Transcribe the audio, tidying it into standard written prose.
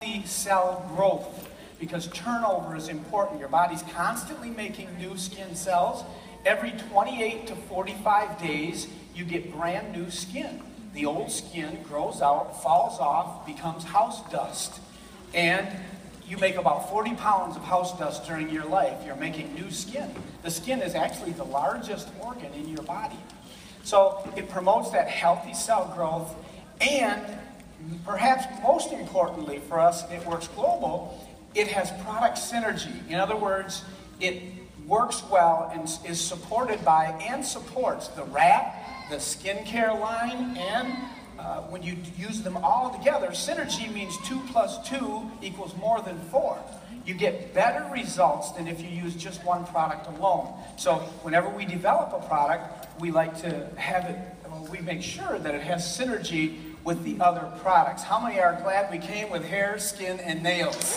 healthy cell growth, because turnover is important. Your body's constantly making new skin cells. Every 28 to 45 days, you get brand new skin. The old skin grows out, falls off, becomes house dust. And you make about 40 pounds of house dust during your life. You're making new skin. The skin is actually the largest organ in your body. So it promotes that healthy cell growth, and perhaps most importantly for us at Works Global, it has product synergy. In other words, it works well and is supported by and supports the wrap, the skincare line, and when you use them all together, synergy means 2 + 2 equals more than 4. You get better results than if you use just one product alone. So whenever we develop a product, we like to have it, we make sure that it has synergy with the other products. How many are glad we came with hair, skin, and nails?